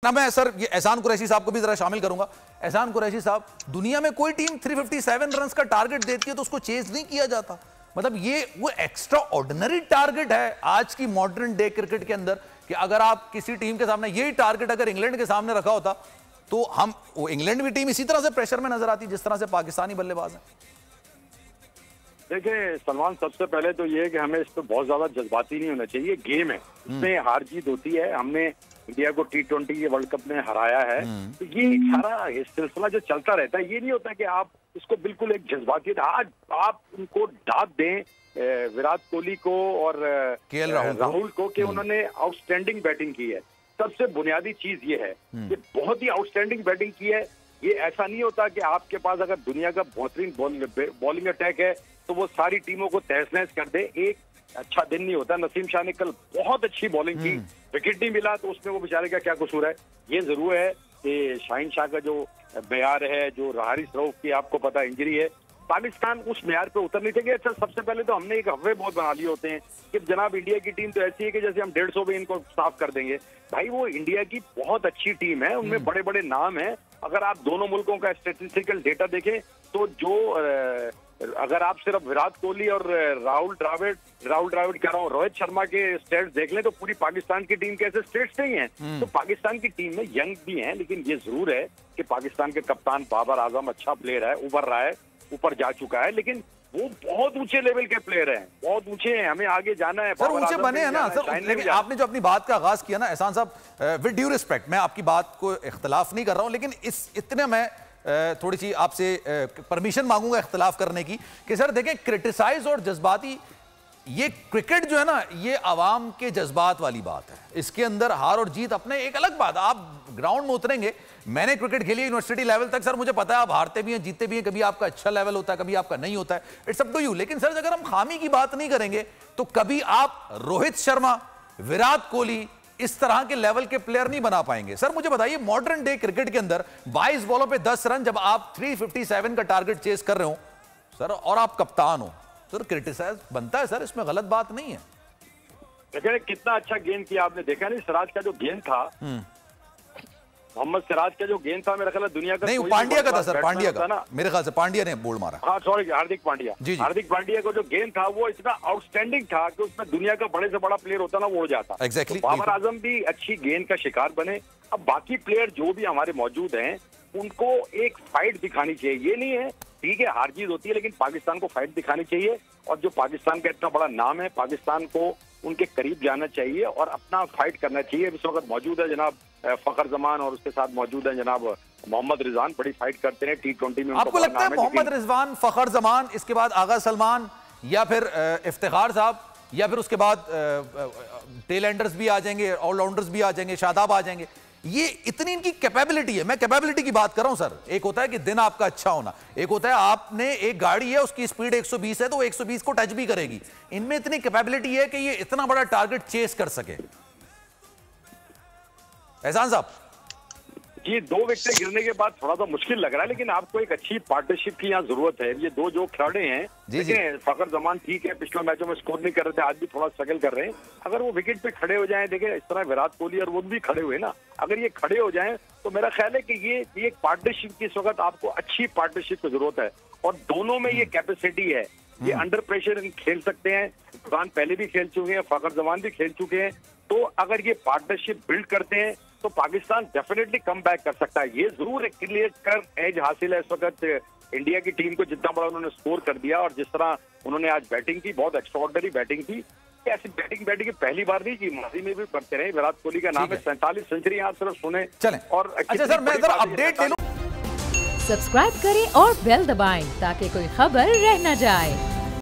ना मैं सर ये एहसान कुरैशी साहब को भी जरा शामिल करूंगा। एहसान कुरैशी साहब, दुनिया में कोई टीम 357 रन का टारगेट देती है तो उसको चेज नहीं किया जाता। मतलब ये वो एक्स्ट्रा ऑर्डिनरी टारगेट है आज की मॉडर्न डे क्रिकेट के अंदर कि अगर आप किसी टीम के सामने यही टारगेट अगर इंग्लैंड के सामने रखा होता तो हम वो इंग्लैंड की टीम इसी तरह से प्रेशर में नजर आती जिस तरह से पाकिस्तानी बल्लेबाज हैं। देखिए सलमान, सबसे पहले तो ये है कि हमें इस पर बहुत ज्यादा जज्बाती नहीं होना चाहिए। गेम है, इसमें हार जीत होती है। हमने इंडिया को T20 के वर्ल्ड कप में हराया है, तो ये सारा सिलसिला जो चलता रहता है, ये नहीं होता कि आप इसको बिल्कुल एक जज्बाती आज आप उनको दाद दें विराट कोहली को और KL राहुल को कि उन्होंने आउटस्टैंडिंग बैटिंग की है। सबसे बुनियादी चीज ये है कि बहुत ही आउटस्टैंडिंग बैटिंग की है। ये ऐसा नहीं होता कि आपके पास अगर दुनिया का बेहतरीन बॉलिंग अटैक है तो वो सारी टीमों को तहस नहस कर दे। एक अच्छा दिन नहीं होता। नसीम शाह ने कल बहुत अच्छी बॉलिंग की, विकेट नहीं मिला तो उसमें वो बेचारे का क्या कसूर है। ये जरूर है कि शाहीन शाह का जो मेयार है, जो हारिस रऊफ की आपको पता इंजरी है, पाकिस्तान उस मेयार पे उतर नहीं सके। अच्छा, सबसे पहले तो हमने एक हफ्वे बहुत बना लिए होते हैं कि जनाब इंडिया की टीम तो ऐसी है कि जैसे हम 150 में इनको साफ कर देंगे। भाई वो इंडिया की बहुत अच्छी टीम है, उनमें बड़े बड़े नाम है। अगर आप दोनों मुल्कों का स्टेटिस्टिकल डेटा देखें तो जो अगर आप सिर्फ विराट कोहली और राहुल द्रविड़ कह रहा हूँ, रोहित शर्मा के स्टेट्स देख लें तो पूरी पाकिस्तान की टीम के ऐसे स्टेट्स नहीं हैं। तो पाकिस्तान की टीम में यंग भी हैं, लेकिन ये जरूर है कि पाकिस्तान के कप्तान बाबर आजम अच्छा प्लेयर है, उभर रहा है, ऊपर जा चुका है, लेकिन वो बहुत ऊंचे लेवल के प्लेयर हैं, बहुत ऊंचे हैं। हमें आगे जाना है सर, ऊंचे बने हैं ना सर। लेकिन आपने जो अपनी बात का आगाज किया ना एहसान साहब, विद ड्यू रिस्पेक्ट, मैं आपकी बात को इख्तलाफ नहीं कर रहा हूं, लेकिन इतने मैं थोड़ी सी आपसे परमिशन मांगूंगा इख्तलाफ करने की कि सर देखें, क्रिटिसाइज और जज्बाती, ये क्रिकेट जो है ना, ये आवाम के जज्बात वाली बात है। इसके अंदर हार और जीत अपने एक अलग बात। आप ग्राउंड में उतरेंगे, मैंने क्रिकेट खेली यूनिवर्सिटी लेवल तक, सर मुझे पता है आप हारते भी हैं जीतते भी हैं, कभी आपका अच्छा लेवल होता है कभी आपका नहीं होता है, इट्स अप टू यू। लेकिन सर अगर हम खामी की बात नहीं करेंगे तो कभी आप रोहित शर्मा, विराट कोहली इस तरह के लेवल के प्लेयर नहीं बना पाएंगे। सर मुझे बताइए, मॉडर्न डे क्रिकेट के अंदर 22 बॉलों पे 10 रन, जब आप 357 का टारगेट चेस कर रहे हो सर और आप कप्तान हो, सर क्रिटिसाइज बनता है सर, इसमें गलत बात नहीं है। देखिए कितना अच्छा गेंद किया आपने, देखा नहीं सिराज का जो गेंद था, मोहम्मद सिराज का जो गेंद था, मेरा ख्याल दुनिया का नहीं, पांड्या का था सर, पांड्या का ना, मेरे ख्याल से पांड्या ने बोल्ड मारा। हाँ सॉरी, हार्दिक पांड्या। हार्दिक पांड्या का जो गेंद था वो इतना आउटस्टैंडिंग था कि उसमें दुनिया का बड़े से बड़ा प्लेयर होता ना वो उड़ जाता। एग्जैक्टली। तो बाबर आजम भी अच्छी गेंद का शिकार बने। अब बाकी प्लेयर जो भी हमारे मौजूद हैं उनको एक फाइट दिखानी चाहिए। ये नहीं है, ठीक है हार जीत होती है, लेकिन पाकिस्तान को फाइट दिखानी चाहिए। और जो पाकिस्तान का इतना बड़ा नाम है, पाकिस्तान को उनके करीब जाना चाहिए और अपना फाइट करना चाहिए। इस वक्त मौजूद है जनाब फखर जमान और उसके साथ मौजूद है जनाब मोहम्मद रिजवान, बड़ी फाइट करते हैं T20 में। आपको लगता है मोहम्मद रिजवान, फखर जमान, इसके बाद आगा सलमान या फिर इफ्तिखार साहब या फिर उसके बाद टेल एंडर्स भी आ जाएंगे, ऑलराउंडर्स भी आ जाएंगे, शादाब आ जाएंगे, ये इतनी इनकी कैपेबिलिटी है? मैं कैपेबिलिटी की बात कर रहा हूं सर। एक होता है कि दिन आपका अच्छा होना, एक होता है आपने एक गाड़ी है उसकी स्पीड 120 है तो वो 120 को टच भी करेगी। इनमें इतनी कैपेबिलिटी है कि ये इतना बड़ा टारगेट चेस कर सके। एहसान साहब जी, 2 विकेट गिरने के बाद थोड़ा सा मुश्किल लग रहा है, लेकिन आपको एक अच्छी पार्टनरशिप की यहाँ जरूरत है। ये दो जो खिलाड़ी हैं, देखिए फखर जमान ठीक है, पिछले मैचों में स्कोर नहीं कर रहे थे, आज भी थोड़ा स्ट्रगल कर रहे हैं। अगर वो विकेट पे खड़े हो जाएं, देखिए इस तरह विराट कोहली और वो भी खड़े हुए ना, अगर ये खड़े हो जाएं तो मेरा ख्याल है कि ये एक पार्टनरशिप की इस वक्त आपको अच्छी पार्टनरशिप की जरूरत है। और दोनों में ये कैपेसिटी है, ये अंडर प्रेशर खेल सकते हैं। इमरान पहले भी खेल चुके हैं, फखर जमान भी खेल चुके हैं। तो अगर ये पार्टनरशिप बिल्ड करते हैं तो पाकिस्तान डेफिनेटली कम बैक कर सकता है। ये जरूर एक क्लियर कर एज हासिल है इस वक्त इंडिया की टीम को, जितना बड़ा उन्होंने स्कोर कर दिया और जिस तरह उन्होंने आज बैटिंग की, बहुत एक्स्ट्राऑर्डिनरी बैटिंग की। ऐसी बैटिंग पहली बार नहीं की, माजी में भी करते रहे। विराट कोहली का नाम है, 47 सेंचुरी आप सिर्फ सुने चलें। और अच्छा सर, मैं जरा अपडेट ले लूं। सब्सक्राइब करें और बेल दबाएं ताकि कोई खबर रह न जाए।